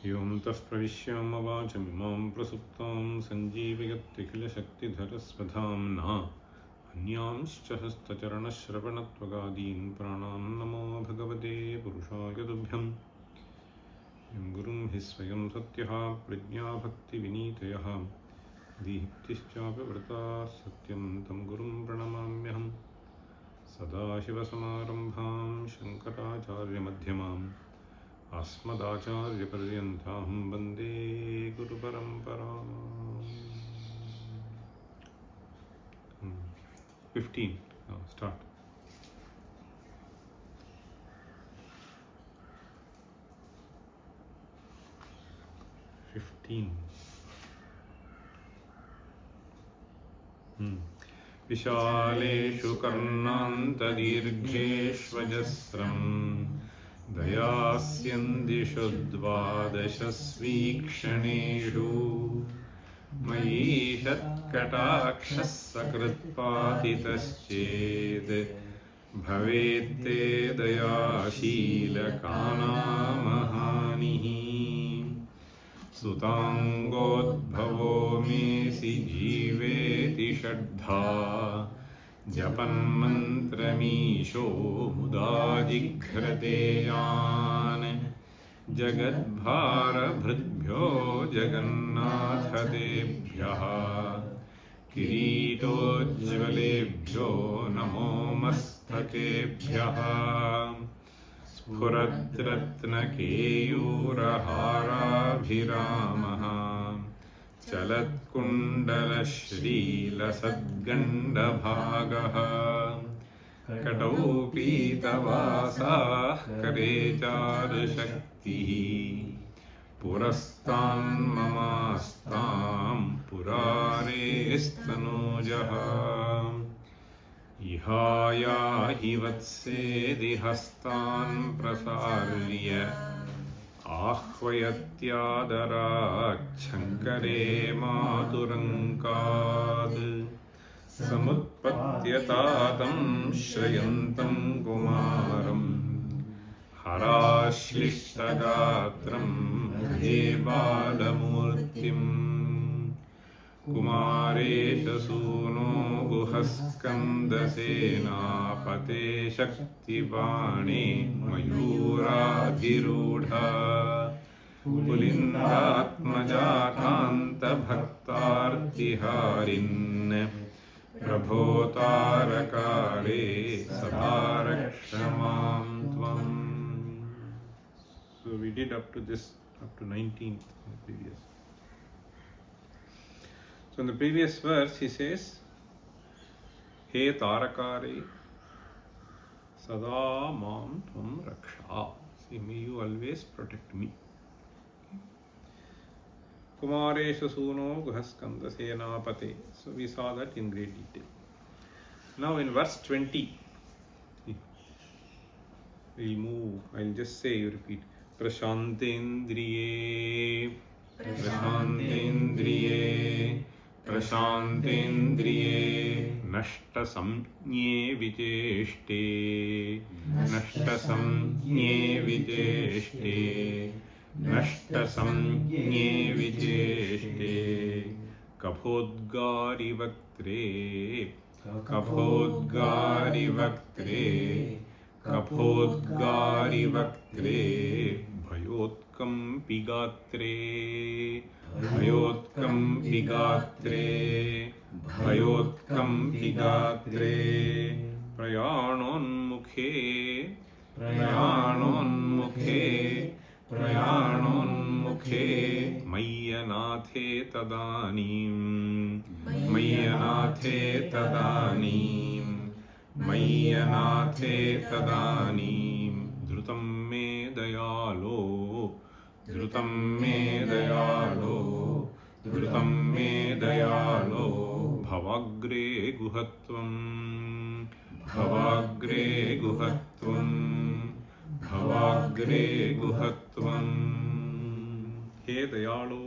योऽन्तः प्रविश्यामवाचमिमां प्रसुप्तां सञ्जीवयत्यखिलशक्तिधरस्वधाम्ना अन्यांश्च हस्तचरणश्रवणत्वगादीन् प्राणान् नमो भगवते पुरुषाय तुभ्यम्। यं गुरुं हि स्वयं सत्यः प्रज्ञाभक्तिविनीतयः दीप्तिश्चापवृताः सत्यं तं गुरुं प्रणमाम्यहम्। सदाशिवसमारम्भां शङ्कराचार्यमध्यमाम् अस्मदाचार्यपर्यन्तां वन्दे गुरुपरम्पराम्। 15. Now start. विशालेषु कर्णान्तदीर्घेष्वजस्रम् दयास्यन्दिषु द्वादशस्वीक्षणेषु मयीषत्कटाक्षः सकृत्पातितश्चेत् भवेत्ते दयाशीलकानामहानिः। सुताङ्गोद्भवो मेऽसि जीवेति षड्धा जपन्मन्त्रमीशो मुदा जिघ्रते यान्। जगद्भारभृद्भ्यो जगन्नाथतेभ्यः किरीटोज्ज्वलेभ्यो नमो मस्तकेभ्यः। स्फुरद्रत्नकेयूरहाराभिरामः चलत्कुण्डलश्रीलसद्गण्डभागः। कटौ पीतवासाः करे चारुशक्तिः पुरस्तान्ममास्तां पुरारेस्तनूजः। इहायाहि वत्सेदि हस्तान् प्रसार्य आह्वयत्यादराच्छङ्करे मातुरङ्कात्। समुत्पत्यतातं श्रयन्तं कुमारं हराश्लिष्टगात्रं भजे बालमूर्तिम्। कुमारेश सूनो गुहस्कन्दसेनापते शक्तिपाणे मयूराधिरूढा। पुलिन्दात्मजाकान्तभक्तार्तिहारिन् प्रभो तारकारे सदा रक्ष मां त्वम्. So we did up to 19th in the previous. So in the previous verse he says, He Tarakare Sada Mam Tvam Raksha. See, may you always protect me. Kumaresha Suno Guhaskanda Senapate. So we saw that in great detail. Now in verse 20, we'll move, I'll just say, you repeat. Prashantendriye, Prashantendriye, Prashantendriye, Nashta Samnye Vijeshte, Nashta Samnye Vijeshte, Nashta Samnye Vijeshte, Kaphodgari Vaktre, Kaphodgari Vaktre, Kaphodgari Vaktre, Bhayotkam Pigatre, Bhayotkam Pigatre, Bhayotkam Pigatre, Prayanon Mukhe, Prayanon Mukhe, Prayanon Mukhe, Mayyanathe Tadanim, Mayyanathe Tadanim, Mayyanathe Tadanim, Dhrutam me dayalo, Dhrutam me dayalo, Dhrutam me dayalo, Bhavagre guhatvam, Bhavagre guhatvam bhavagre guhatvam. He Dayalo,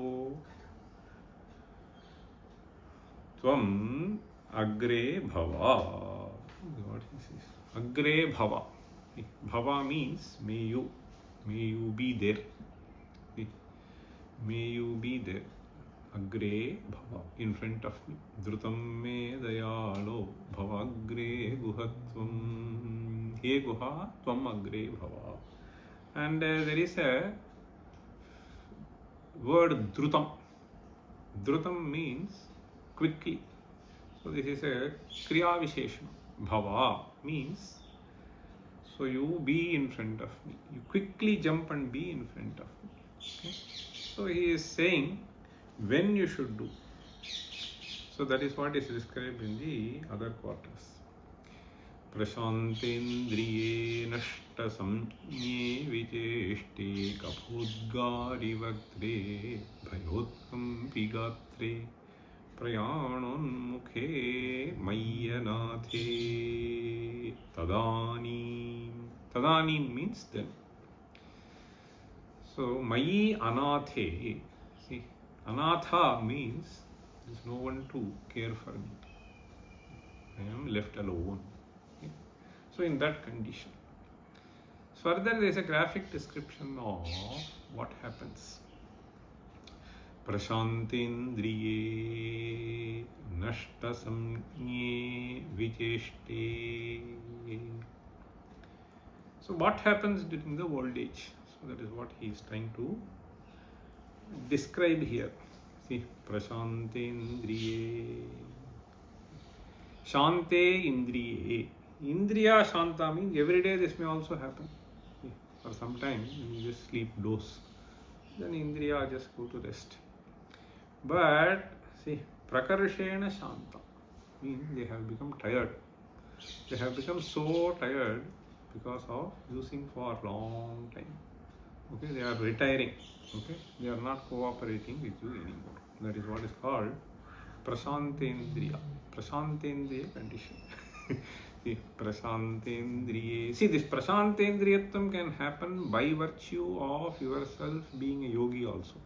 Tvam agre bhava. What he says. Agre bhava. Bhava means may you be there. May you be there. Agre bhava, in front of me. Dhrutam me dayalo bhavagre guhatvam. He guha tvam agre bhava. And there is a word dhrutam. Dhrutam means quickly. So this is a kriya visheshana. Bhava means so you be in front of me. You quickly jump and be in front of me. Okay? So he is saying when you should do. So that is what is described in the other quarters. Prashantendriye nashta samnye vijeshte kaphodgari vaktre bhayotkam pigatre prayanon mukhe mayyanathe tadanim. Tadanim means then. So mayi anathe. See, anatha means there is no one to care for me. I am left alone. Okay? So in that condition. Further there is a graphic description of what happens. Prashantendriye nashta samnye vijeshte. So what happens during the old age? So that is what he is trying to describe here. See, prashantendriye. Shante indriye. Indriya shanta means every day this may also happen. See, for some time you just sleep, doze. Then indriya just go to rest. But see, prakarshena shanta means they have become tired. They have become so tired because of using for a long time. Okay, they are retiring. Okay, they are not cooperating with you anymore. That is what is called prashantendriya. Prashantendriya condition. See, prashantendriya. See, this prashantendriyatvam can happen by virtue of yourself being a yogi also.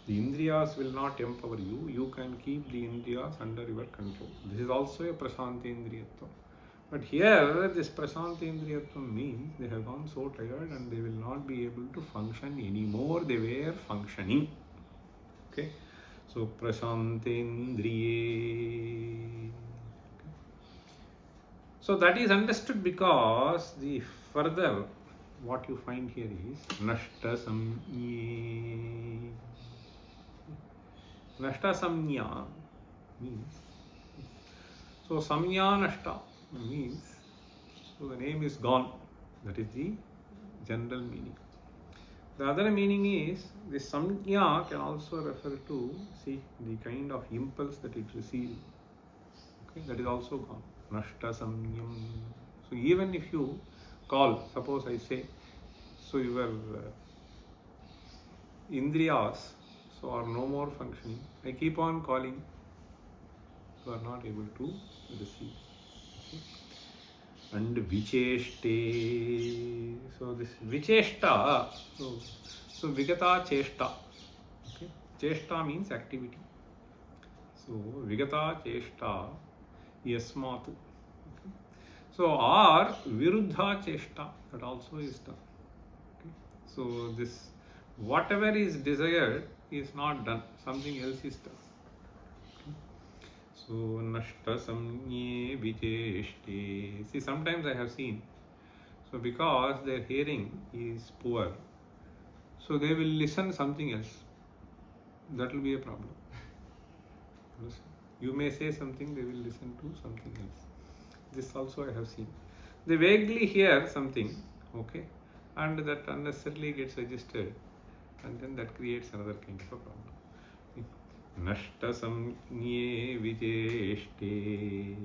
The indriyas will not empower you. You can keep the indriyas under your control. This is also a prashantendriyatvam. But here, this prashantendriyatvam means they have gone so tired and they will not be able to function anymore. They were functioning. Okay. So, prashantendriye. Okay. So, that is understood because the further what you find here is nashta samnye. Nashta samnya means, so samnya nashta means, so the name is gone. That is the general meaning. The other meaning is, the samnya can also refer to, see, the kind of impulse that it receives. Okay, that is also gone. Nashta samnyam. So even if you call, suppose I say, so your indriyas so are no more functioning. I keep on calling, you are not able to receive. Okay. And vicheshte. So this vicheshta, so vigata cheshta. Okay. Cheshta means activity. So vigata cheshta yasmat. Okay. So or viruddha cheshta, that also is done. Okay. So this whatever is desired is not done, something else is done. Okay. So nashta samnye vijeshte. See, sometimes I have seen, so because their hearing is poor, so they will listen something else. That will be a problem. You may say something, they will listen to something else. This also I have seen. They vaguely hear something, okay, and that unnecessarily gets registered, and then that creates another kind of a problem. Nashta samnye vijeshte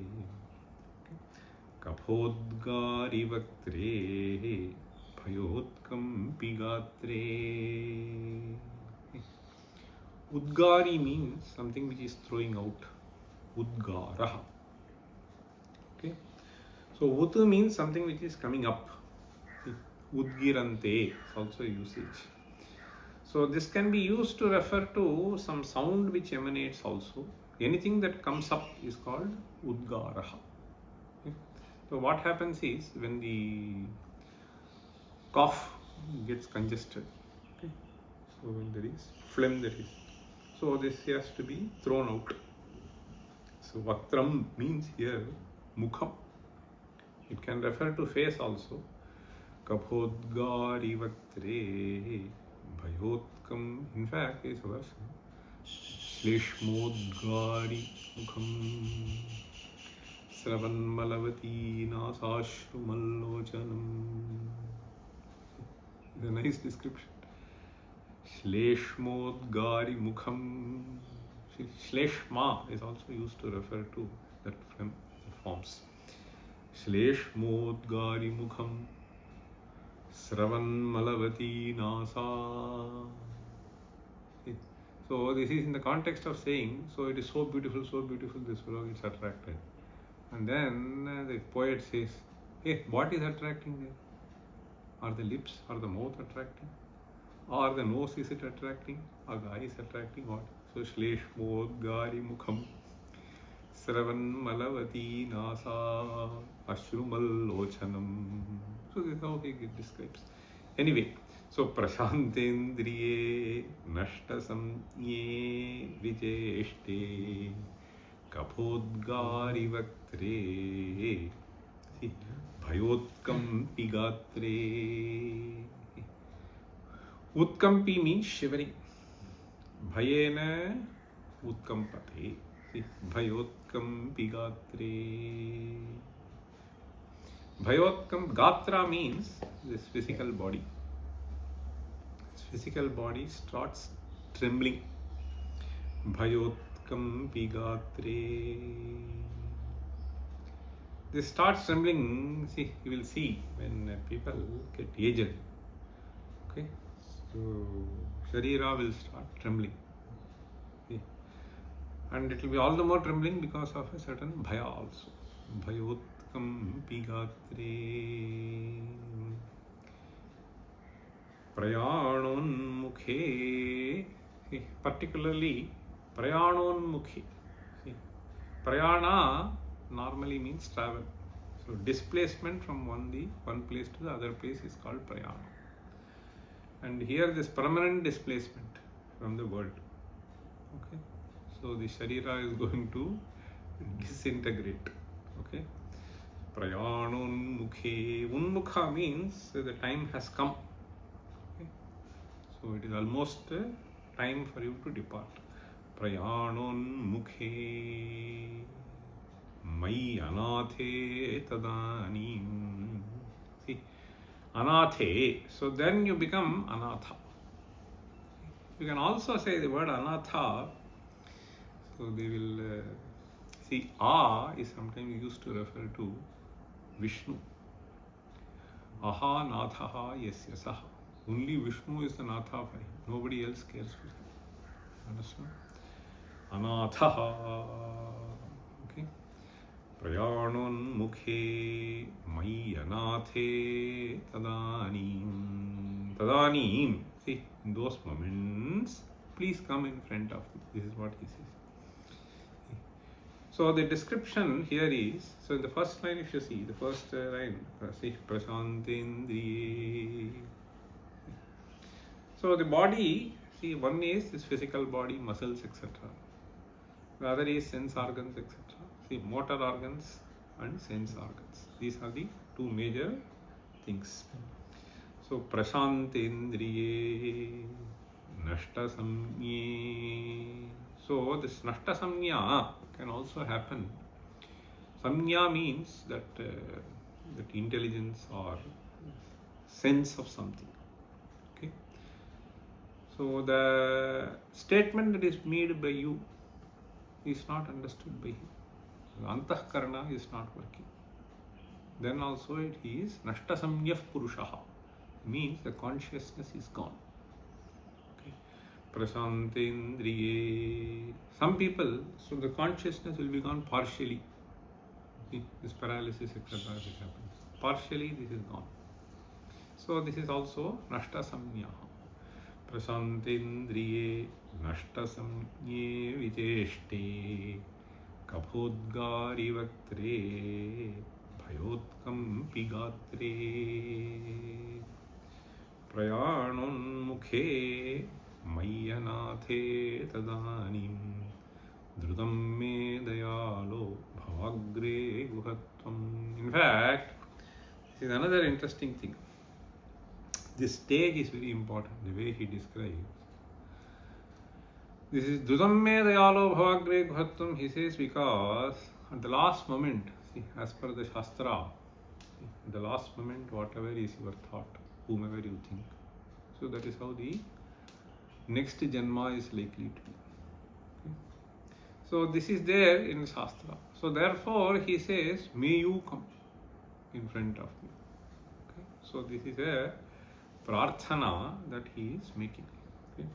kaphodgari vaktre bhayotkam pigatre. Udgari means something which is throwing out. Udgaraha. Okay. So So utu means something which is coming up. Udgirante is also usage. So this can be used to refer to some sound which emanates also. Anything that comes up is called udgaraha. Okay. So what happens is when the cough gets congested, okay, so when there is phlegm, that is, so this has to be thrown out. So vatram means here mukham. It can refer to face also. Kaphodgari vatre bhayotkam. In fact, is a verse. Shleshmodgari mukham sravan malavati nasashrumalochanam. It's a nice description. Shleshmodgari mukham. Shleshma is also used to refer to that forms. Shleshmodgari mukham sravan malavati nasa. So this is in the context of saying, so it is so beautiful, this fellow gets attracted. And then the poet says, hey, what is attracting there? Are the lips, or the mouth attracting? Or the nose, is it attracting? Or the eyes attracting? What? So Shleshmodgari mukham sravan malavati nasa ashrumal lochanam. So this is how he describes. Anyway, so prashantendriye nashtasamye vijeshte kaphodgari vatre bhayotkam pigatre. Utkampi means shivering. Bhayena utkampate. Bhayotkam pigatre. Bhayotkam, gatra means this physical body. This physical body starts trembling. Bhayotkam pigatre. This starts trembling. See, you will see when people get aged. Okay, so Sharira will start trembling. Okay. And it will be all the more trembling because of a certain bhaya also. Bhayotkam pigatre. Prayanon mukhe. Particularly prayanon mukhe. Prayana normally means travel. So displacement from one place to the other place is called prayana. And here this permanent displacement from the world. Okay. So the Sharira is going to disintegrate. Okay. Prayanon mukhe. Unmukha means the time has come. Okay. So it is almost time for you to depart. Prayanon mukhe mai anathe tadanim. See, anathe. So then you become anatha. You can also say the word anatha. So they will see, A is sometimes used to refer to Vishnu. Aha nathaha yasya saha. Only Vishnu is the natha for him. Nobody else cares for him. Understand? Anathaha. Okay. Prayanon mukhe mai anathe tadanim. Tadanim. See, in those moments, please come in front of me. This is what he says. So the description here is, so in the first line if you see, the first line, see, prashantendriye. So the body, see, one is this physical body, muscles, etc. The other is sense organs, etc. See, motor organs and sense organs. These are the two major things. So prashantendriye nashtasamye. So this nashtasamya can also happen. Samya means that that intelligence or sense of something. Okay. So the statement that is made by you is not understood by him. The antahkarana is not working. Then also it is nashtasamyah purushaha. Means the consciousness is gone. Prashantendriye. Some people, so the consciousness will be gone partially. This paralysis, etc. if it happens. Partially this is gone. So this is also nashta samnyaha. Prasantendriye nashta samnye vicheshte kaphodgari vaktre bhayotkam pigatre prayanonmukhe mayyanathe tadanim dhrutam me dayalo bhavagre guhatvam. In fact, this is another interesting thing. This stage is very important, the way he describes. This is dhrutam me dayalo bhavagre guhatvam, he says, because at the last moment, see, as per the Shastra, at the last moment, whatever is your thought, whomever you think. So that is how the next Janma is likely to be. So this is there in Shastra. So therefore he says, may you come in front of me. Okay? So this is a prarthana that he is making. Okay?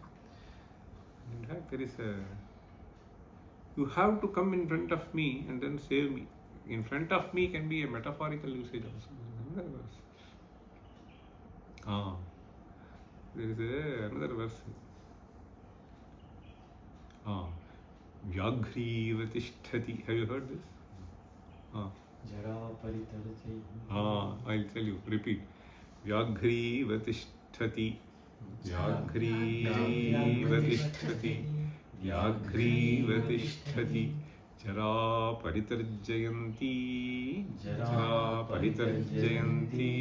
In fact, there is you have to come in front of me and then save me. In front of me can be a metaphorical usage also. Another verse. There is another verse. Vyaghrivatisthati. Have you heard this? I'll tell you. Repeat. Vyaghrivatisthati. Vyaghrivatisthati. Vyaghrivatisthati. Jara paritarjayanti. Jara paritarjayanti.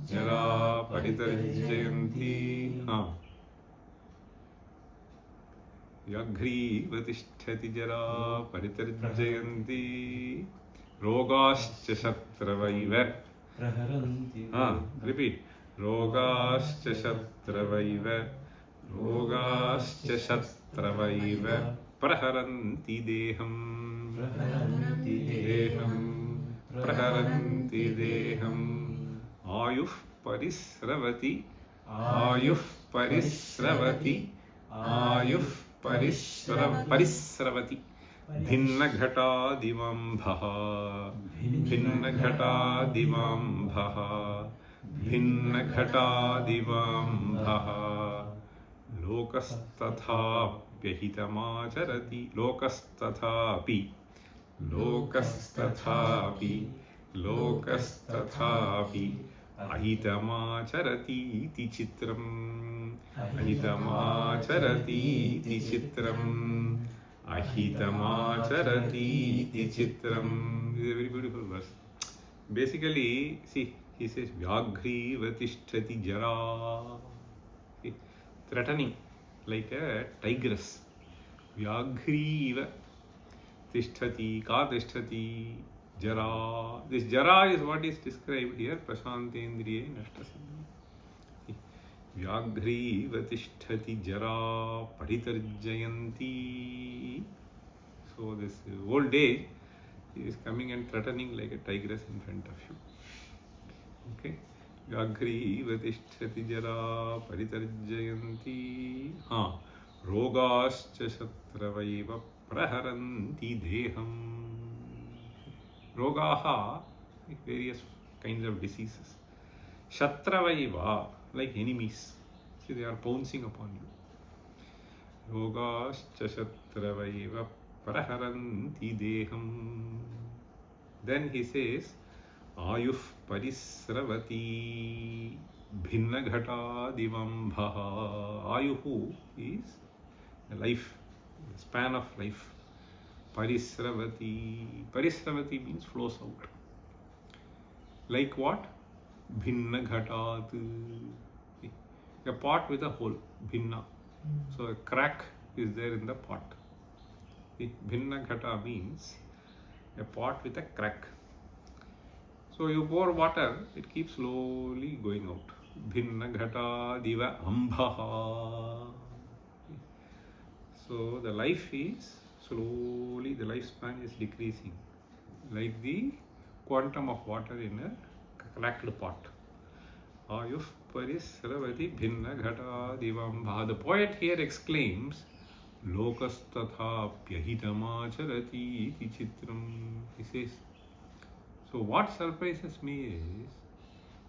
Jara paritarjayanti. Vyaghrivatisthati jara paritarjayanti rogascha shatravaiva. Repeat. Rogascha shatravaiva. Rogascha shatravaiva praharanti deham. Deham praharanti deham ayuh parisravati. Ayuh parisravati. Ayuh parisravati bhinna ghata divambhaha. Bhinna ghata divambhaha. Bhinna ghata divambhaha lokastathapi lokastathapi lokastathapi lokastathapi ahitamacharati iti chitram. Ahitamacharati iti chitram. Ahitamacharati iti chitram. This is a very beautiful verse. Basically, see, he says Vyaghrivatisthati jara. See, threatening like a tigress. Vyaghriva tisthati ka tisthati jara. This jara is what is described here. Prasantendriye nashtasamya. Vyaghrivatisthati jara paritarjayanti. So this old age is coming and threatening like a tigress in front of you. Okay. Vyaghrivatisthati jara paritarjayanti. Rogascha shatravaiva praharanti deham. Rogaha, various kinds of diseases. Shatravaiva, like enemies. See, they are pouncing upon you. Rogascha shatravaiva praharanti deham. Then he says, Ayuh parisravati bhinna ghata divambhaha. Ayuhu is a life, the span of life. Parisravati. Parisravati means flows out. Like what? Bhinna ghatat. A pot with a hole. Bhinna. So a crack is there in the pot. Bhinna ghata means a pot with a crack. So you pour water, it keeps slowly going out. Bhinna ghata diva ambhaha. So the life is slowly, the lifespan is decreasing, like the quantum of water in a cracked pot. Ayuh parisravati bhinna ghata divambha. The poet here exclaims, Lokastatha pyahitamacharati iti chitram. He says, So what surprises me is,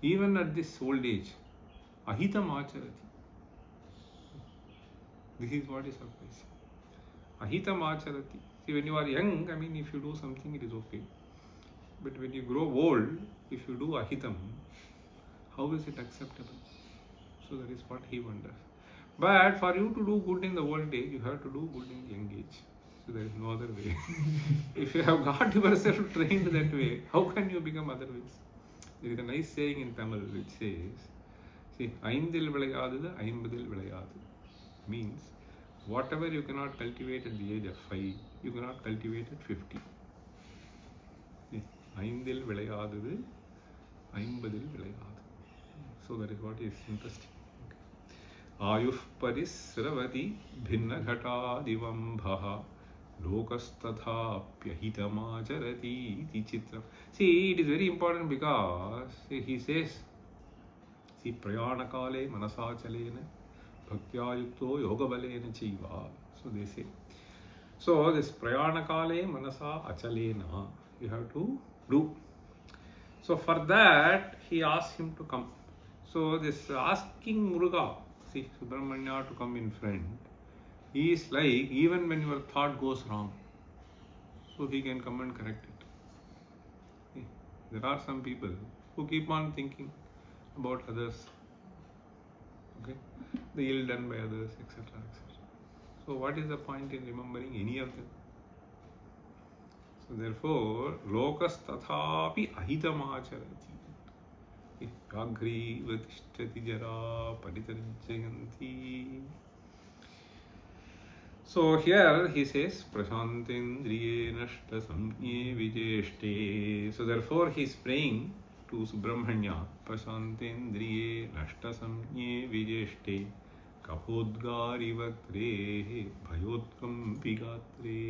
even at this old age, ahitam acharati. This is what is surprising. Ahitam acharati. See, when you are young, I mean, if you do something, it is okay. But when you grow old, if you do ahitam, how is it acceptable? So that is what he wonders. But for you to do good in the old age, you have to do good in the young age. So there is no other way. If you have got yourself trained that way, how can you become otherwise? There is a nice saying in Tamil which says, see, ஐந்தில் விளையாதது ஐம்பதில் விளையாது. Means, whatever you cannot cultivate at the age of 5, you cannot cultivate at 50. ஐந்தில் விளையாதது ஐம்பதில் விளையாது. So that is what is interesting. Ayuh parisravati bhinna ghatadivambhaha lokastathaapyahitamacharati iti chitram. See, it is very important because he says, see, prayanakale manasachalena bhaktya-yukto yogabalena chaiva. So they say. So this prayanakale manasa achalena, you have to do. So for that, he asks him to come. So this asking Muruga, see, Subrahmanya to come in front, he is like, even when your thought goes wrong, so he can come and correct it. See, there are some people who keep on thinking about others, okay, the ill done by others, etc., etc. So what is the point in remembering any of them? So therefore, lokas tathapi ahitamacharati. Agri vatishtati jara paritarjayanti. So here he says, prashantendriye nashta samye vijeshte. So therefore he is praying to Subrahmanya, prashantendriye nashta samye vijeshte. Kapodgari vaktre bhayotkam vigatre.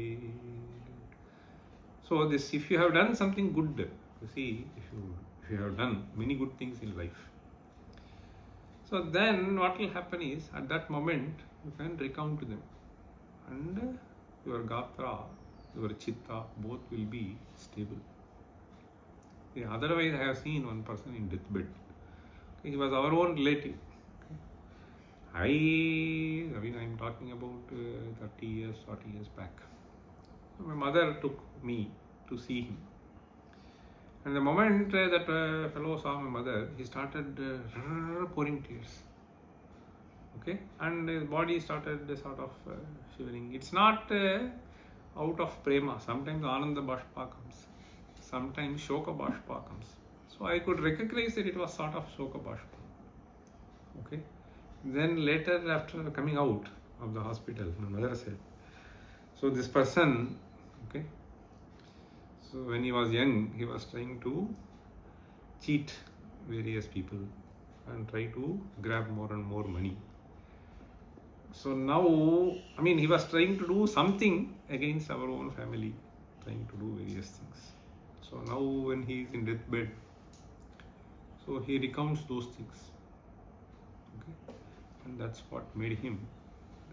So this, if you have done something good, you see, if you have done many good things in life, so then what will happen is, at that moment, you can recount to them. And your gatra, your chitta, both will be stable. Yeah, otherwise, I have seen one person in deathbed. Okay, he was our own relative. Okay. I mean, I am talking about 30 years, 40 years back. So my mother took me to see him. And the moment that fellow saw my mother, he started pouring tears. Okay, and his body started sort of shivering. It's not out of prema. Sometimes Ananda Bashpa comes. Sometimes Shoka Bashpa comes. So I could recognize that it was sort of Shoka Bashpa. Okay. Then later, after coming out of the hospital, my mother said, so this person, okay, so when he was young, he was trying to cheat various people and try to grab more and more money. So now, I mean, he was trying to do something against our own family, trying to do various things. So now when he is in deathbed, so he recounts those things. Okay, and that's what made him,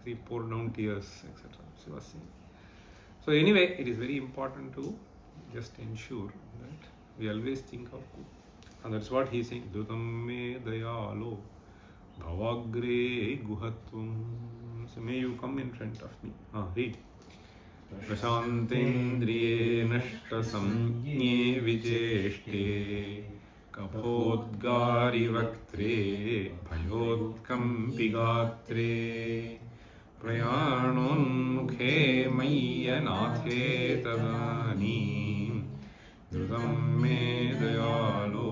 he poured down tears, etc. She was saying. So anyway, it is very important to just ensure that we always think of good. And that's what he is saying. Dhutam me dayalo bhavagre guhatvam. So may you come in front of me. Read. Prashantendriye nashta samye vijeshte kapodgari vaktre bhayotkam pigatre prayanonmukhe mayyanathe tadanim dhrutam me dayalo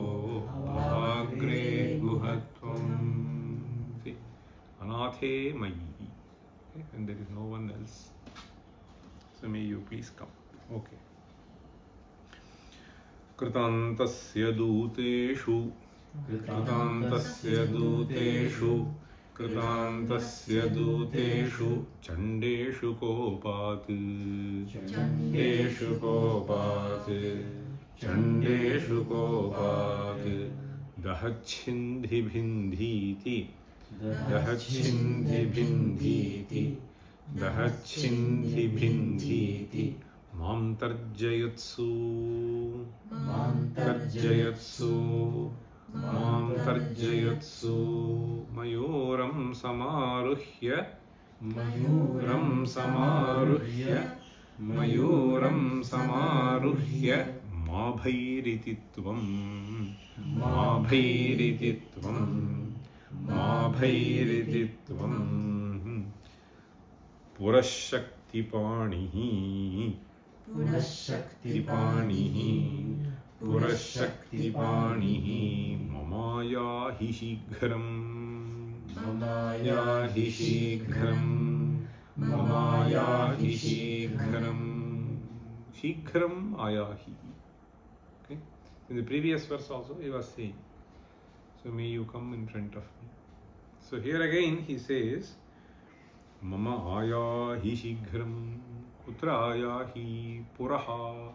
bhavagre guhatvam. See, anathe mayi. Okay, and there is no one else. So may you please come. Okay. Kritantasya duteshu chandeshu kopat dahachindhi bhindhiti Mam tarjayatsu. Mam tarjayatsu. Mam tarjayatsu. Mayoram samaruhya. Mayuram Samaruhya. Mayuram samaruhya. Mabhairititvam. Mabhairititvam. Mabhairititvam. Purashaktipanihi. Purashaktipanihi. Purashaktipanihi. Mamaya hi shighram. Mamaya hi shighram. Mamaya hi shighram. Shighram ayahi. Okay. In the previous verse also he was saying, so may you come in front of me. So here again he says, Mama ayahi shighram. Kutra ayahi puraha.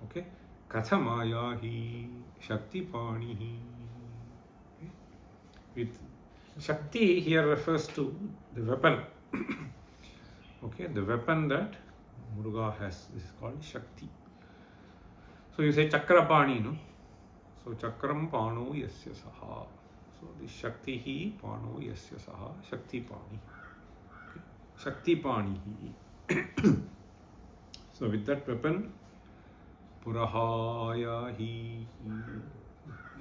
Okay. Katham ayahi shaktipanihi. Okay. With Shakti here refers to the weapon. Okay, the weapon that Muruga has, this is called Shakti. So you say Chakrapani, no? So Chakram Pano Yasya Saha. So the Shakti hi Pano Yasya Saha, Shakti Pani. Okay. Shakti Pani hi. So with that weapon, Purahaya hi.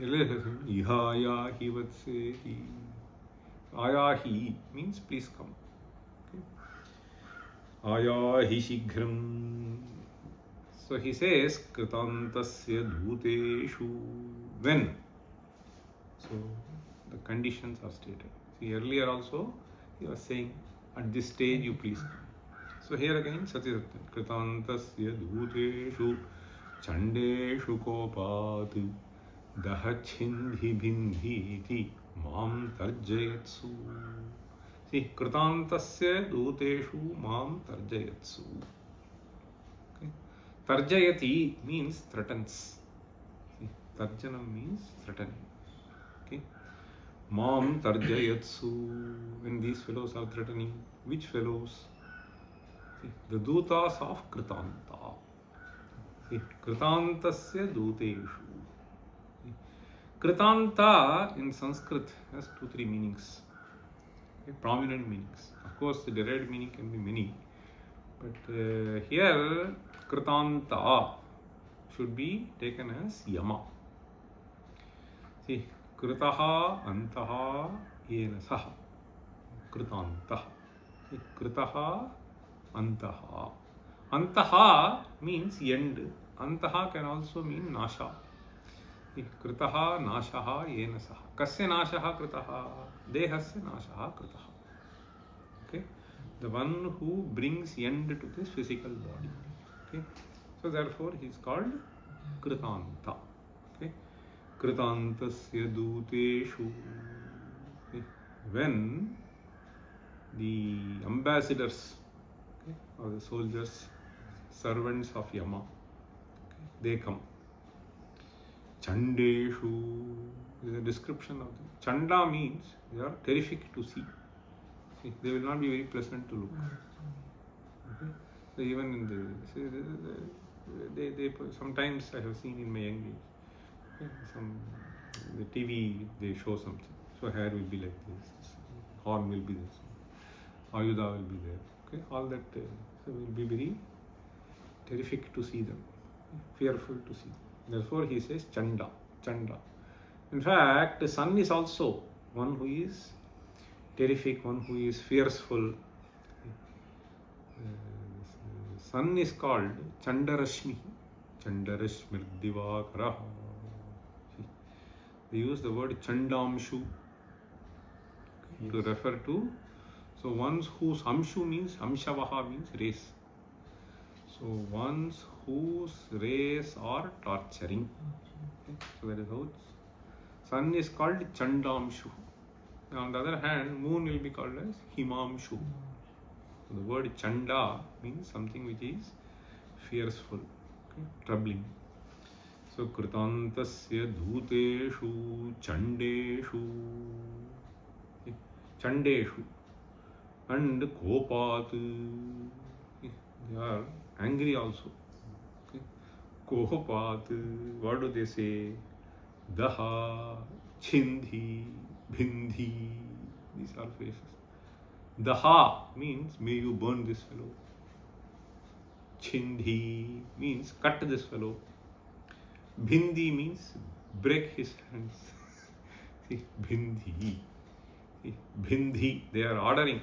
Ihaya hi vatseti. Ayahi means please come. Okay. Ayahi shighram. So he says Kritantasya dhuteshu. When? So the conditions are stated. See, earlier also he was saying at this stage you please come. So here again Satyasatya. Kritantasya dhuteshu chandeshu kopat dahachindhi bindhiti Mam tarjayatsu. See, Kritantasya dhuteshu mam tarjayatsu. Okay. Tarjayati means threatens. See, tarjanam means threatening. Okay. Mam tarjayatsu. When these fellows are threatening, which fellows? See, the dutas of Kritanta. See, Kritantasya dhuteshu. Kritanta in Sanskrit has 2-3 meanings, okay, prominent meanings. Of course, the derived meaning can be many, but here Kritanta should be taken as Yama. See, Kritaha Antaha Yena Saha. Kritanta. See, Kritaha Antaha. Antaha means end. Antaha can also mean Nasha. Kritaha nashaha yena saha. Kasya nashaha kritaha? Dehasya nashaha kritaha. Okay. The one who brings end to this physical body. Okay. So therefore he is called Kritanta. Okay. Kritantasya dhuteshu. Okay. When the ambassadors, okay, or the soldiers, servants of Yama, okay, they come. Chandeshu is a description of them. Chanda means they are terrific to see. See, they will not be very pleasant to look. Okay? So even in they sometimes I have seen in my young age, okay, the TV they show something. So hair will be like this, horn will be this, Ayuda will be there. Okay, all that so will be very terrific to see them, fearful to see them. Therefore, he says Chanda, Chanda. In fact, the sun is also one who is terrific, one who is fearful. Sun is called Chandarashmi, Chandarashmir Divakara. They use the word Chandamshu to refer to. So, ones whose Amshu means Amshavaha means race. So, ones whose rays are torturing. Okay. So that is how sun is called Chandamshu. On the other hand, moon will be called as Himamshu. So the word Chanda means something which is fearful, okay, troubling. So Kritantasya dhuteshu chandeshu. Okay. Chandeshu and Kopat. Okay. They are angry also. Okay. Kohopat, what do they say? Daha, Chindhi, Bhindhi, these are phrases. Daha means may you burn this fellow. Chindhi means cut this fellow. Bhindi means break his hands. See, Bhindi. See, Bhindi, they are ordering.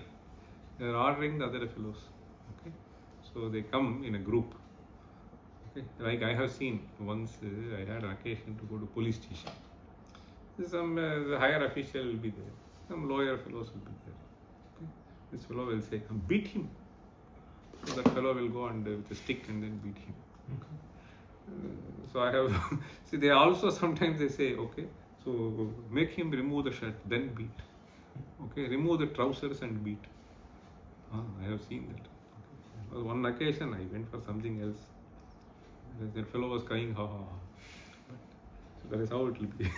They are ordering the other fellows. Okay. So they come in a group. Okay. Like I have seen once, I had an occasion to go to police station. Some the higher official will be there. Some lawyer fellows will be there. Okay. This fellow will say, beat him. So that fellow will go and with a stick and then beat him. Okay. So I have, see, they also sometimes they say, okay, so make him remove the shirt, then beat. Okay, remove the trousers and beat. I have seen that. Okay. On one occasion, I went for something else. That fellow was crying, ha ha ha. So that is how it will be.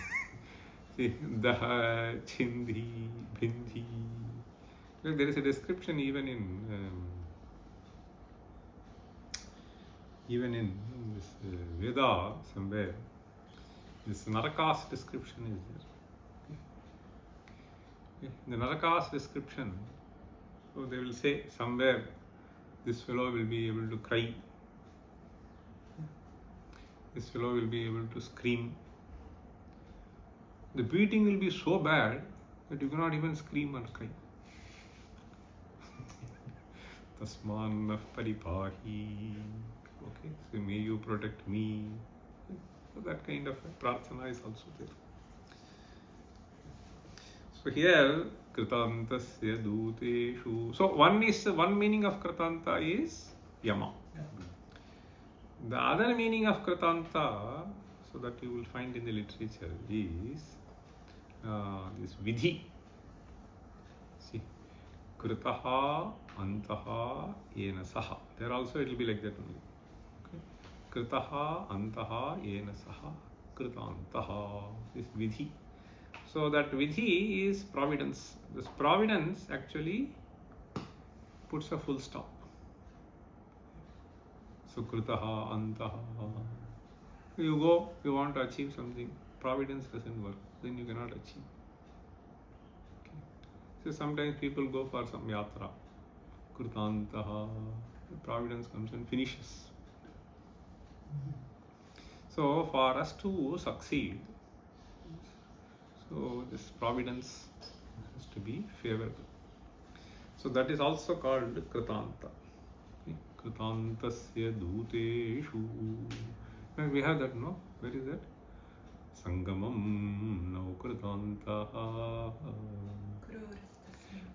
See, Daha, Chindhi, Bhindhi. There is a description even in this Veda somewhere. This Narakas description is there. Okay. In the Narakas description, so they will say somewhere this fellow will be able to cry. This fellow will be able to scream. The beating will be so bad that you cannot even scream or cry. Tasman paripahi. Okay, so may you protect me. So that kind of prarthana is also there. So here, Kritantasya Duteshu. So one meaning of Kritanta is Yama. The other meaning of Kritanta, so that you will find in the literature, is this Vidhi. See, Kritaha Antaha Yena Saha. There also it will be like that only. Okay. Kritaha Antaha Yena Saha Kritantaha. This Vidhi. So that Vidhi is providence. This providence actually puts a full stop. So Kritaha Antaha. You go, you want to achieve something, providence doesn't work, then you cannot achieve. Okay. So sometimes people go for some yatra, Kritantaha, providence comes and finishes. So for us to succeed, so this providence has to be favorable. So that is also called Kritanta. Okay. Kritantasya Duteshu. We have that, no? Where is that? Sangamam nau Kritantaha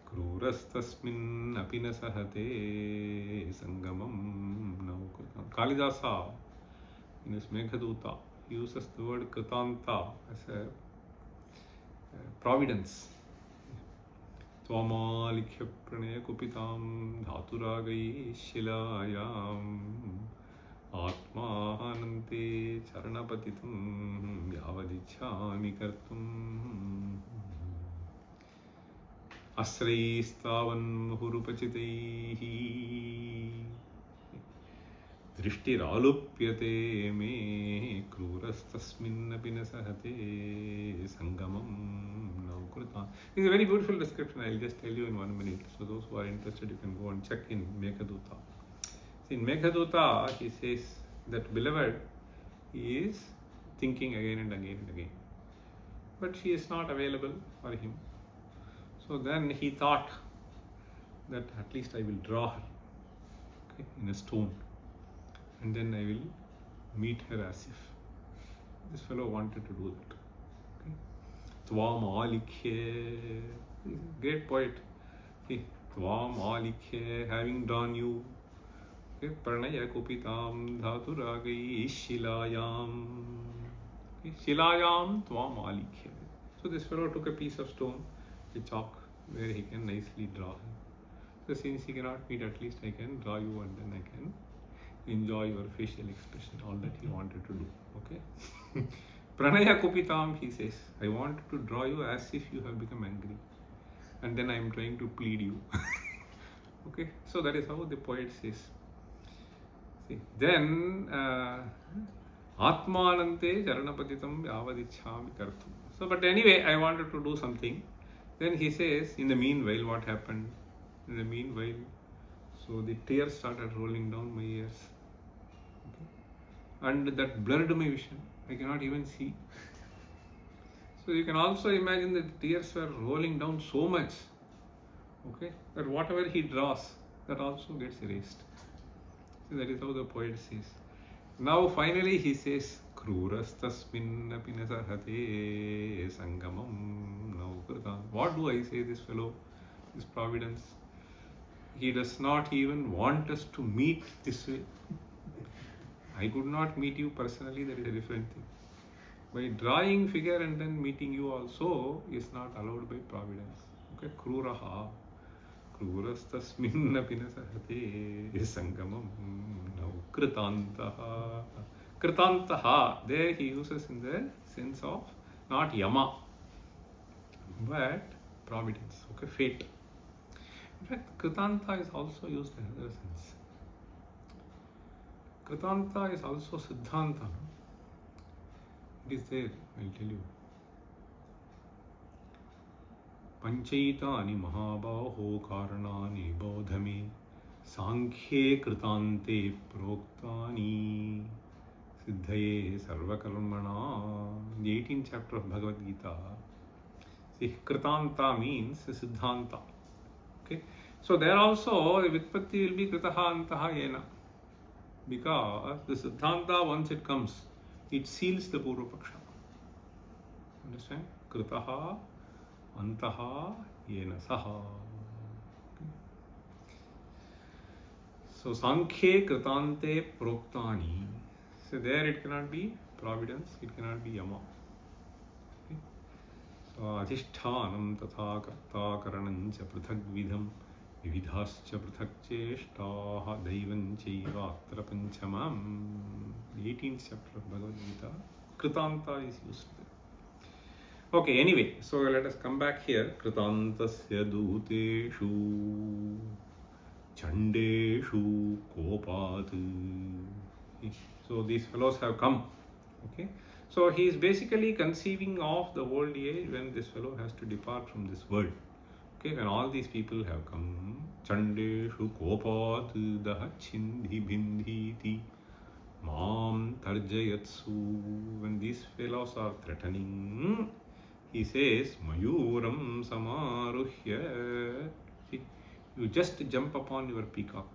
Krurastasmin apina sahate Sangamam nau Kritanta. Kalidasa, in his Meghaduta, he uses the word Kritanta as a providence. Tvamalikya pranaya kupitam dhaturagai shilayam Atmanante charanapatitam yavadichami kartum Asraistavan hurupachitaihi Drishtiralupyate me krurastasmin apinasahate sangamam naukrita. This is a very beautiful description. I will just tell you in 1 minute. So those who are interested, you can go and check in Meghaduta. In Meghaduta, he says that beloved is thinking again and again and again. But she is not available for him. So then he thought that at least I will draw her, okay, in a stone. And then I will meet her as if. This fellow wanted to do that. Okay. Tvam alikhe, great poet. See, Tvam alikhe, having drawn you. Okay. Pranaya kupitam dhaturagai shilayam. Okay. Shilayam tvam alikhe. So this fellow took a piece of stone, a chalk, where he can nicely draw him. So since he cannot meet, at least I can draw you and then I can enjoy your facial expression, all that he wanted to do. Okay. Pranaya kupitam, he says, I want to draw you as if you have become angry. And then I am trying to plead you. Okay. So that is how the poet says. See, then Atmanante Charanapatitam Yavadichhami Kartum. So, but anyway, I wanted to do something. Then he says, in the meanwhile, what happened? In the meanwhile, so the tears started rolling down my ears. Okay? And that blurred my vision. I cannot even see. So you can also imagine that the tears were rolling down so much, okay, that whatever he draws, that also gets erased. So that is how the poet says. Now finally he says, Krurastasmin apinasahate sangamam naukritan. What do I say, this fellow, this Providence? He does not even want us to meet this way. I could not meet you personally, that is a different thing. By drawing figure and then meeting you also is not allowed by Providence. Okay, Kruraha. Krurastasmin apinasahate sangamam naukritantaha. Kritantaha, there he uses in the sense of not Yama, but Providence, okay, fate. In fact, Kritanta is also used in another sense. Kritanta is also Siddhanta. It is there, I'll tell you. Panchaitani mahabaho karanani bodhame sankhye kritante proktani siddhaye sarvakarmana. The 18th chapter of Bhagavad Gita. See, Kritanta means Siddhanta. Okay, so there also the Vitpatti will be Kritaha Antaha Yena. Because the Siddhanta, once it comes, it seals the Purva Paksha. Understand? Kritaha Antaha Yena Saha. Okay. So Sankhye Kritante Proktani. So there it cannot be Providence, it cannot be Yama. Okay. So Adhishthanam Tatha Karta Karanancha Prithag Vidham Vividhascha Prithak Cheshtaha Daivan Chaiva Atra Panchamam. The 18th chapter of Bhagavad Gita. Kritanta is used there. Okay, anyway, so let us come back here. Kritantasya duteshu chandeshu kopat. So these fellows have come. Okay, so he is basically conceiving of the old age when this fellow has to depart from this world. Okay, when all these people have come, Chandeshu Kopat Dahachindhi Bindhiti Mam Tarjayatsu. When these fellows are threatening, he says, Mayuram Samaruhya. See, you just jump upon your peacock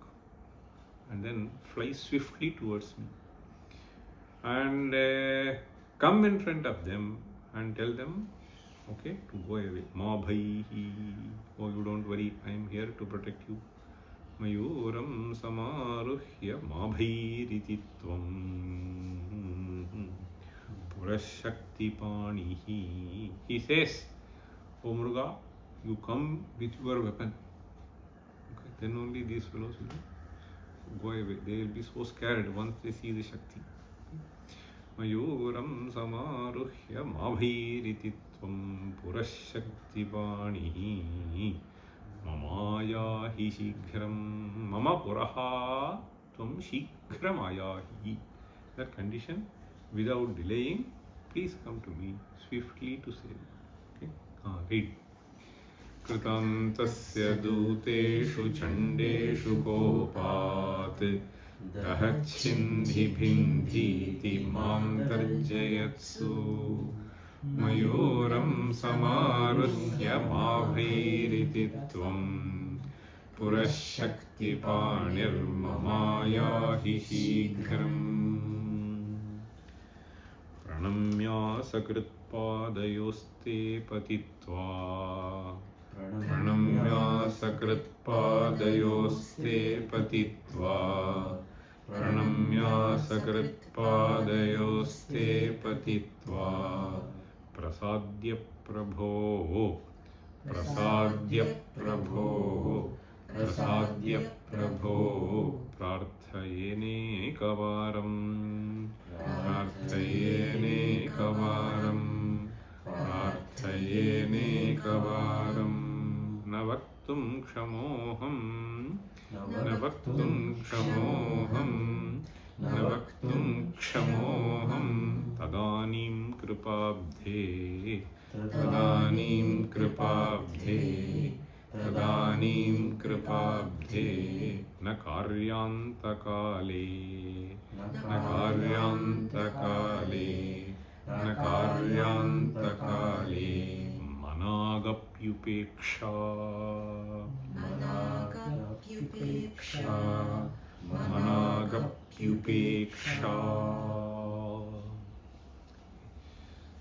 and then fly swiftly towards me. And come in front of them and tell them, okay, to go away. Ma bhaihi. Oh, you don't worry, I am here to protect you. Mayuram samaruhya ma bhairiti tvam purashakti panihi. He says, O Mruga, you come with your weapon. Okay, then only these fellows will go away. They will be so scared once they see the Shakti. Mayuram samaruhya ma bhairiti tvam purashakti panihi mamaya hi shighram mama puraha tvam shigramaya hi. That condition, without delaying, please come to me swiftly to save me. Okay? Read. Kritantasya duteshu chandeshu kopat Dahachindhi bhindhiti mam tarjayatsu Mayuram samaruhya mabhairiti tvam purashakti panir mamaya hi shighram pranamya sakritpadayoste patitva pranamya sakritpadayoste patitva pranamya sakritpadayoste patitva prasadya prabho prasadya prabho prasadya prabho prarthayene kavaram prarthayene kavaram prarthayene kavaram navaktum kshamoham navaktum kshamoham न वक्तुं क्षमोऽहं तदानीं कृपाब्धे तदानीं कृपाब्धे तदानीं कृपाब्धे न कार्यान्तकाले न कार्यान्तकाले न कार्यान्तकाले मनागप्युपेक्षा मनागप्युपेक्षा मनागप्युपेक्षा.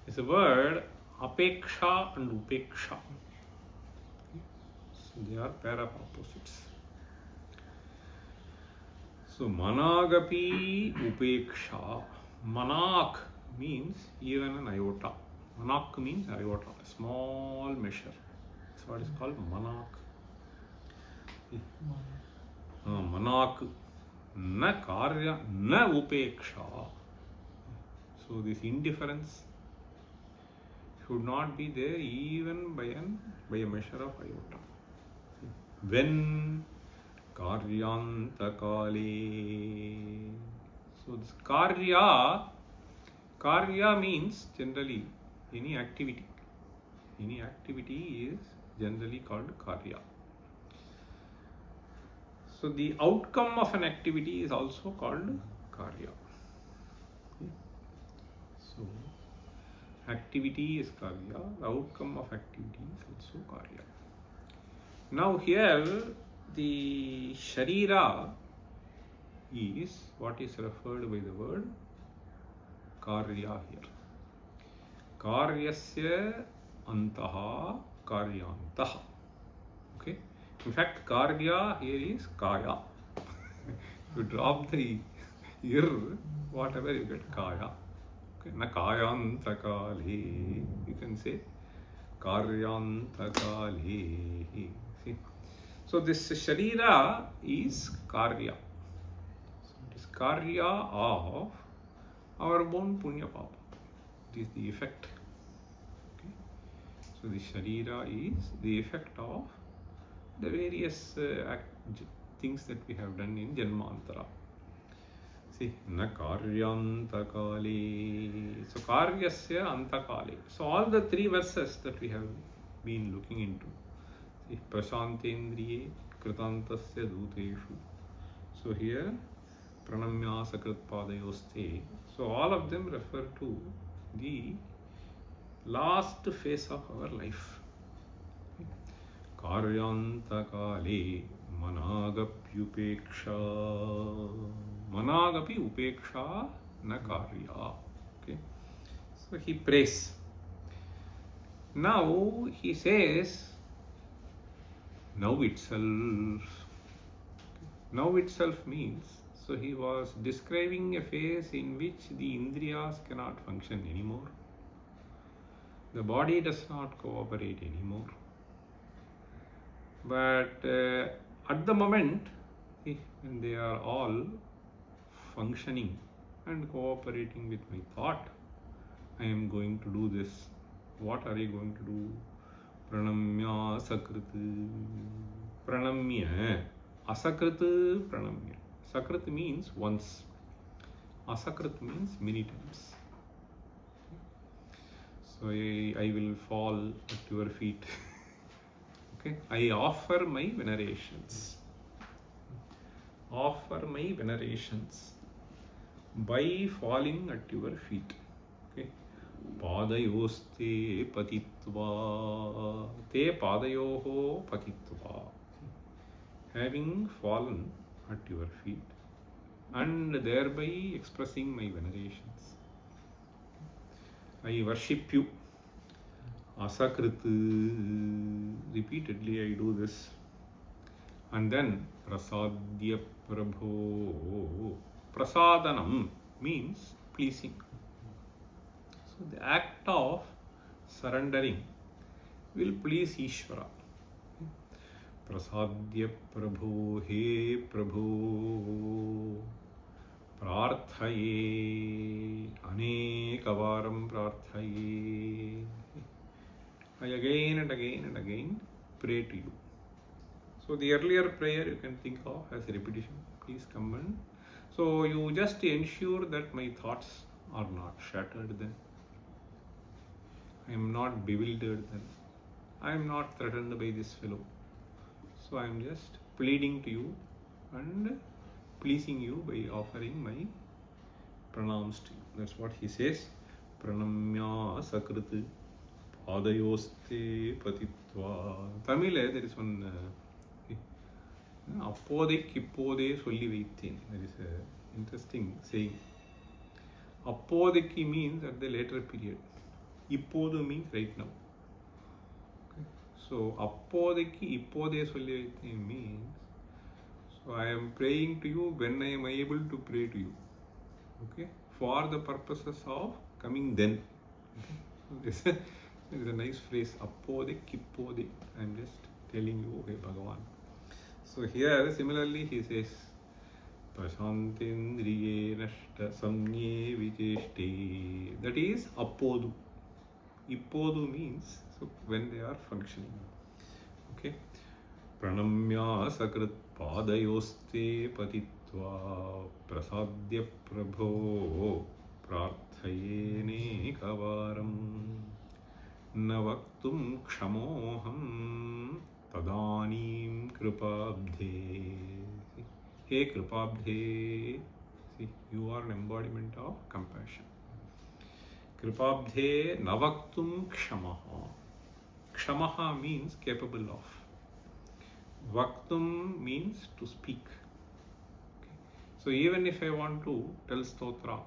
It's a word apeksha and upeksha. So they are pair of opposites. So managapi upeksha. Manak means even an iota. Manak means iota, a small measure. That's what is called manak. Manak na karya na upeksha. So this indifference should not be there even by a measure of iota. When karyantakale. So this karya means generally any activity. Any activity is generally called karya. So the outcome of an activity is also called karya. So activity is karya, the outcome of activity is also karya. Now here the sharira is what is referred by the word karya here. Karyasya antaha karyantaha. Okay. In fact, karya here is kaya. You drop the ir, whatever you get kaya. Okay. Na kayantakale. You can say karyantakale. See. So this sharira is karya. So it is karya of our own punya papa. It is the effect. Okay. So the sharira is the effect of the various things that we have done in Janmantara. See, na karyantakale. So karyasya antakale. So all the three verses that we have been looking into. See, prashantendriye kritantasya duteshu. So here pranamya sakrit padayoste. So all of them refer to the last phase of our life. Karyantakale managapyupeksha. Managapi upeksha na karya. Okay. So he prays. Now he says, now itself. Now itself means, so he was describing a phase in which the indriyas cannot function anymore. The body does not cooperate anymore. But at the moment, when they are all functioning and cooperating with my thought, I am going to do this. What are you going to do? Pranamya sakrit. Pranamya. Asakrit pranamya. Sakrit means once. Asakrit means many times. So I will fall at your feet. Okay. I offer my venerations. Offer my venerations by falling at your feet. Okay. Padayoste patitva. Te padayoho patitva. Having fallen at your feet and thereby expressing my venerations. I worship you. Asakrit. Repeatedly I do this. And then prasadya prabho. Prasadanam means pleasing. So the act of surrendering will please Ishvara. Prasadya prabho, he prabho, prarthaye, anekavaram prarthaye. I again and again and again pray to you. So the earlier prayer you can think of as a repetition. Please come and So you just ensure that my thoughts are not shattered then. I am not bewildered then. I am not threatened by this fellow. So I am just pleading to you and pleasing you by offering my pranams to you. That's what he says. Pranamya sakrit padayoste patitva. Tamil, there is one appodai kippode solli vaithen. There is an interesting saying. Appodai means at the later period. Ippodu means right now. Okay. So appodai ippode solli vaithen means, so I am praying to you when I am able to pray to you. Okay, for the purposes of coming then. Okay. So there is a nice phrase, appode kippode. I am just telling you, okay, Bhagavan. So here similarly he says, prashantindriye nashta samye vicheshte. That is appodu. Ippodu means so when they are functioning. Okay. Pranamya sakrit padayoste patitva prasadya prabho prarthayene kavaram navaktum kshamoham tadanim kripabdhe. Hey kripabdhe, see, you are an embodiment of compassion. Kripabdhe navaktum kshamaha. Kshamaha means capable of. Vaktum means to speak. Okay. So even if I want to tell stotra,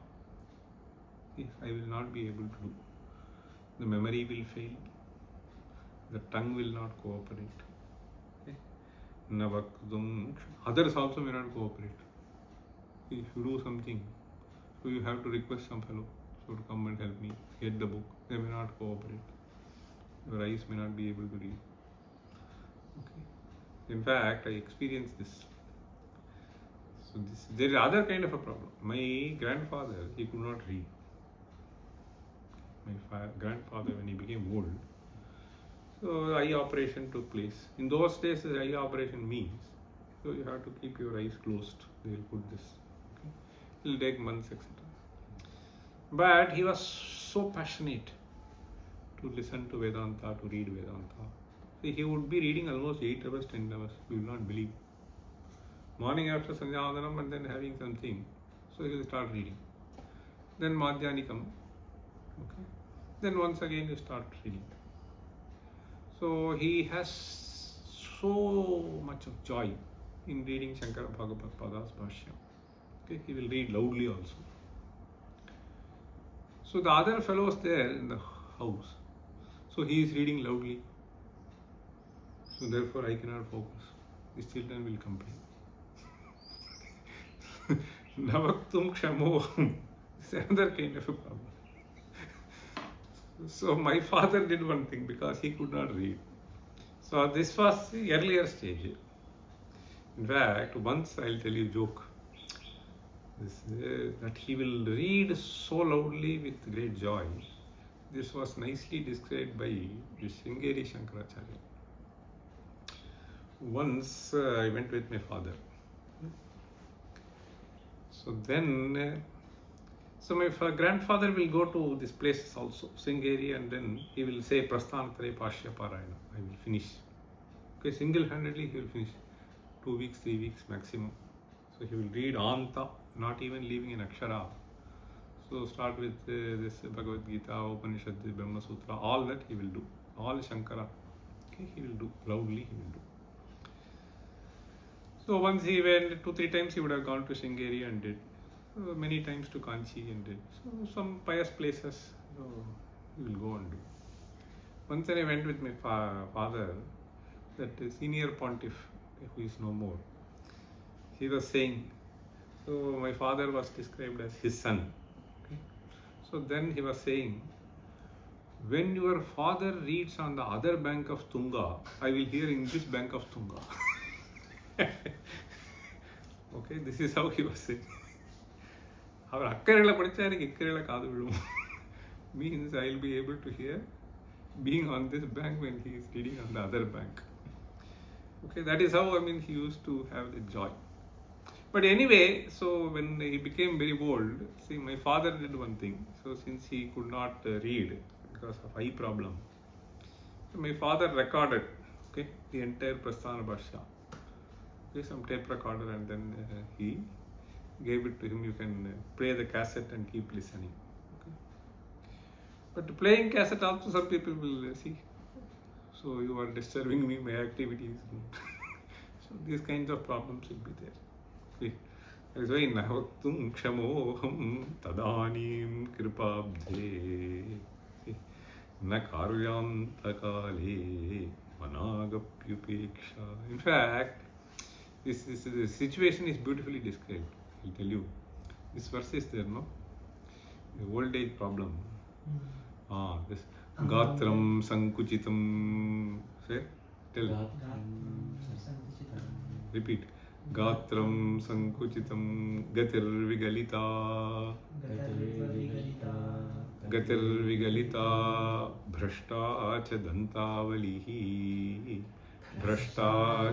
I will not be able to do. The memory will fail. The tongue will not cooperate. Okay. Navaktum. Others also may not cooperate. If you do something, so you have to request some fellow to come and help me get the book. They may not cooperate. Your eyes may not be able to read. Okay. In fact, I experienced this. So there is other kind of a problem. My grandfather, he could not read. My grandfather, when he became old, so eye operation took place. In those days, the eye operation means, so you have to keep your eyes closed. They will put this. Okay? It will take months, etc. But he was so passionate to listen to Vedanta, to read Vedanta. He would be reading almost 8 hours, 10 hours. You will not believe. Morning after Sandhyavandanam and then having something, so he will start reading. Then Madhyanikam. Okay. Then once again you start reading. So he has so much of joy in reading Śaṅkara-bhagavatpada's bhashya. Okay. He will read loudly also. So the other fellows there in the house, so he is reading loudly. So therefore I cannot focus. These children will complain. Navaktum kshamoham is another kind of a problem. So my father did one thing because he could not read. So this was the earlier stage. In fact, once I'll tell you a joke. That he will read so loudly with great joy. This was nicely described by the Sringeri Shankaracharya. Once I went with my father. So then, so my grandfather will go to these places also, Sringeri, and then he will say Prasthanatare Pashya Parayana. I will finish. Okay, single-handedly he will finish. 2 weeks, 3 weeks maximum. So he will read Anta, not even leaving an Akshara. So start with this Bhagavad Gita, Upanishad, Brahma Sutra, all that he will do. All Śaṅkara. Okay, he will do. Loudly he will do. So once he went, 2-3 times he would have gone to Sringeri and did. Many times to Kanchi and did. So some pious places he will go and do. Once I went with my father, that senior pontiff who is no more. He was saying, so my father was described as his son. Okay? So then he was saying, when your father reads on the other bank of Tunga, I will hear in this bank of Tunga. Okay, this is how he was saying. Means I will be able to hear being on this bank when he is reading on the other bank. Okay, that is how he used to have the joy. But anyway, so when he became very bold, see, my father did one thing. So since he could not read because of eye problem, so my father recorded, okay, the entire Prasthana Bhashya, okay, some tape recorder, and then he gave it to him. You can play the cassette and keep listening. Okay. But playing cassette also some people will see. So you are disturbing me, my activities. So these kinds of problems will be there. Okay. That is why navaktum kshamoham tadanim kripabdhe na karyantakale managapyupeksha. In fact, this situation is beautifully described. I'll tell you. This verse is there, no? The old age problem. This Gatram Sankuchitam. Say, tell. Repeat. Gatram Sankuchitam Gatir Vigalita. Gatir Vigalita Bhrashta Chadantavalihi. Bhrashta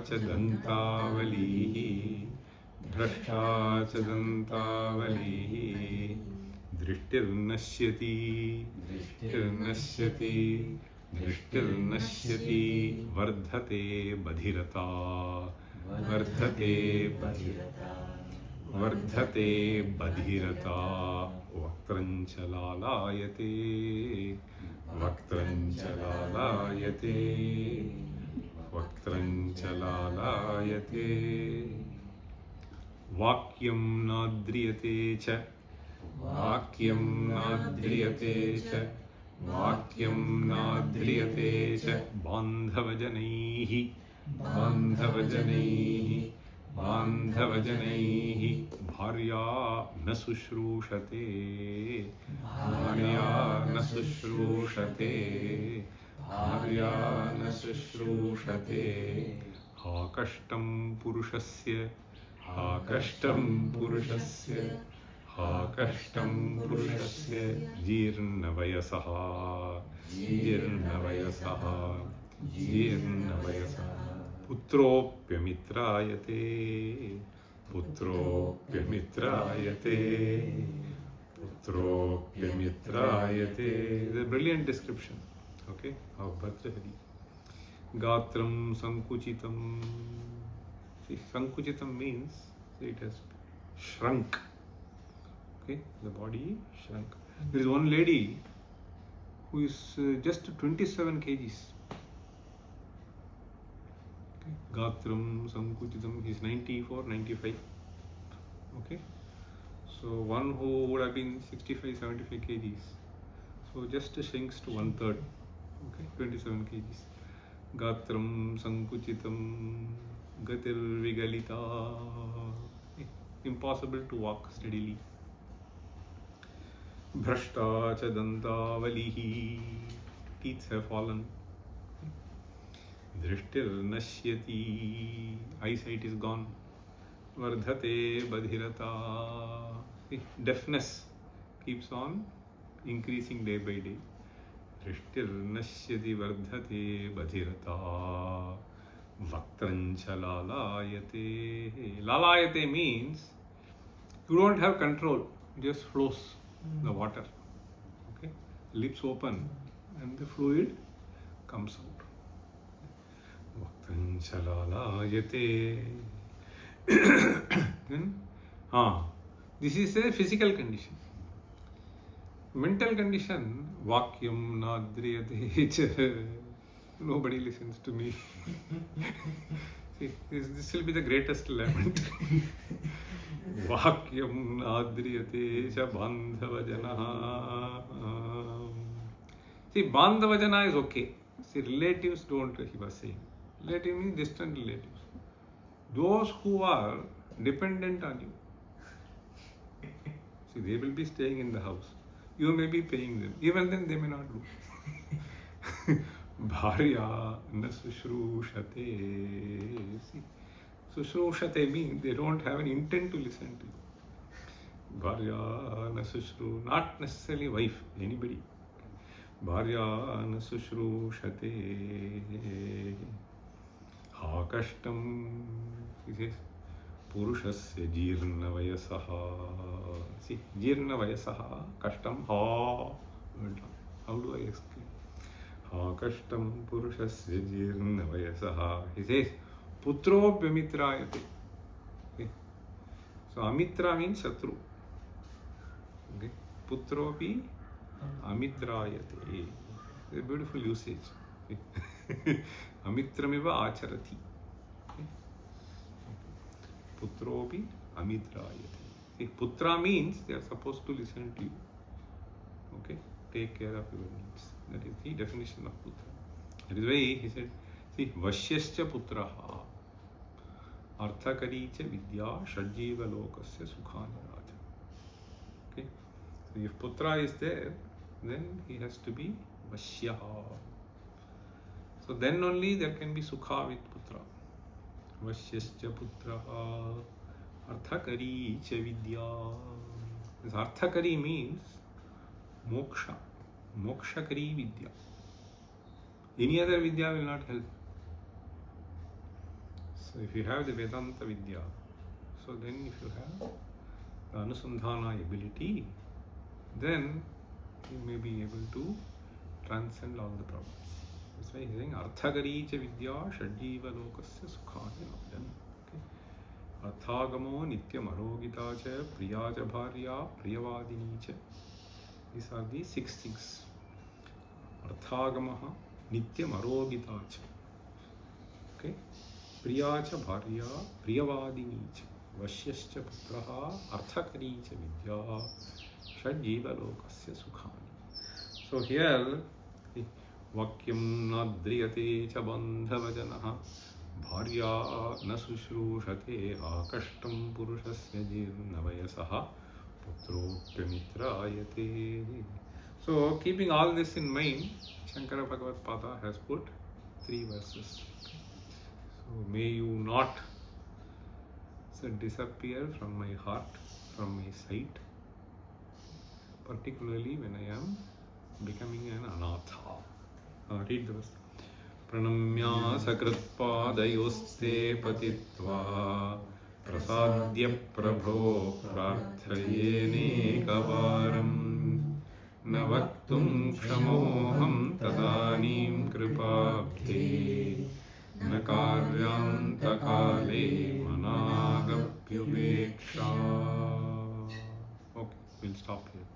Chadantavalihi. Bhrashta Chadantavalihi. Drishtirnasyati. Drishtirnasyati. Drishtirnasyati. Vardhate Badhirata. Vardhate Badhirata. Vardhate Badhirata. Vaktranchalalayate. Vaktranchalalayate. Vaktranchalalayate. Vakyam nadriyate cha. Vakyam nadriyate cha. Vakyam nadriyate cha. Bandhavajanaihi. Bandhavajanaihi. Bandhavajanaihi. Bharya nasusrushate. Bharya nasusrushate. Bharya nasusrushate. Hakashtam purushasya. Hakashtam purushasya. Hakashtam purushasya. Jirnavayasaha. Jirnavayasaha. Jirnavayasaha. Putropyamitrayate. Putropyamitrayate. Putropyamitrayate. It's a brilliant description, okay, of Bhatrahari. Gatram Sankuchitam. See, Sankuchitam means it has shrunk. Okay, the body shrunk. There is one lady who is just 27 kgs. Okay. Gatram Sankuchitam, he is 94, 95. Okay, so one who would have been 65, 75 kgs, so just shrinks to 1/3. Okay, 27 kgs. Gatram Sankuchitam Gatir Vigalita. Impossible to walk steadily. Bhrashta Chadantavalihi. Teeth have fallen. Drishtir Nasyati. Eyesight is gone. Vardhate Badhirata. Deafness keeps on increasing day by day. Drishtir Nasyati Vardhate Badhirata. Vaktranchalalayate. Lalayate means you don't have control, it just flows, the water. Okay, lips open and the fluid comes out. Vaktranchalalayate. Then, this is a physical condition. Mental condition, Vakyam nadriyate. Nobody listens to me. See, this will be the greatest lament. Vakyam nadriyate cha bandhavajana. See, bandhavajana is okay. See, relatives don't, he was saying. Relative means distant relatives. Those who are dependent on you. See, they will be staying in the house. You may be paying them. Even then, they may not do. Bharya na sushrushate. See, sushrushate means they don't have an intent to listen to you. Bharya na sushru, not necessarily wife, anybody. Bharya na sushrushate. Hakashtam, he says, purushasya jirnavayasaha. See, jirnavayasaha, kashtam, ha. How do I explain? Ha kashtam purushasya jirnavayasaha. He says, putro pyamitrayate. Okay. So, amitra means satru. Okay. Putropi amitrayate. It's a beautiful usage. Okay. Amitramiva acharati. Okay. Putropi amitrayate. Okay. Putra means they are supposed to listen to you. Okay. Take care of your needs. That is the definition of putra. That is why he said, see, vashyascha putraha arthakari cha vidya shadjiva lokasya sukhani raja. Okay. So if putra is there, then he has to be vashyaha. So then only there can be sukha with putra. Vashyascha putraha arthakari cha vidya. This arthakari means moksha. Mokshakari vidya. Any other vidya will not help. So if you have the Vedanta vidya, so then if you have the Anusandhana ability, then you may be able to transcend all the problems. That's why he's saying Arthagari cha vidya shadjiva lokasya sukhani rajan. Okay. Arthagamo nityam arogita cha priya cha bharya priyavadini cha. These are the 6 things. Arthagamaha nityam arogita cha. Okay. Priya cha bharya priyavadini cha. Vashyascha putraha arthakari cha vidya shadjiva lokasya sukhani. So here, vakyam nadriyate cha bandhavajanaha bharya na sushrushate akashtam purushasya jirnavayasaha putropyamitrayate. So, keeping all this in mind, Śaṅkara-bhagavatpāda has put 3 verses. So, may you not disappear from my heart, from my sight, particularly when I am becoming an anatha. Read the verse. Pranamya sakritpadayoste patitva prasadya prabho prarthayene kavaram navaktum kshamoham tadanim kripabdhe nakaryanta kale managapyubeksha. Okay, we'll stop here.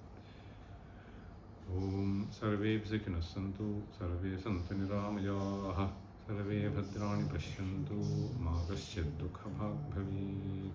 Om sarve bhikkhunः santu sarve santu niramayaः sarve bhadrani pashyantu ma kaśyid dukha bhag bhavet.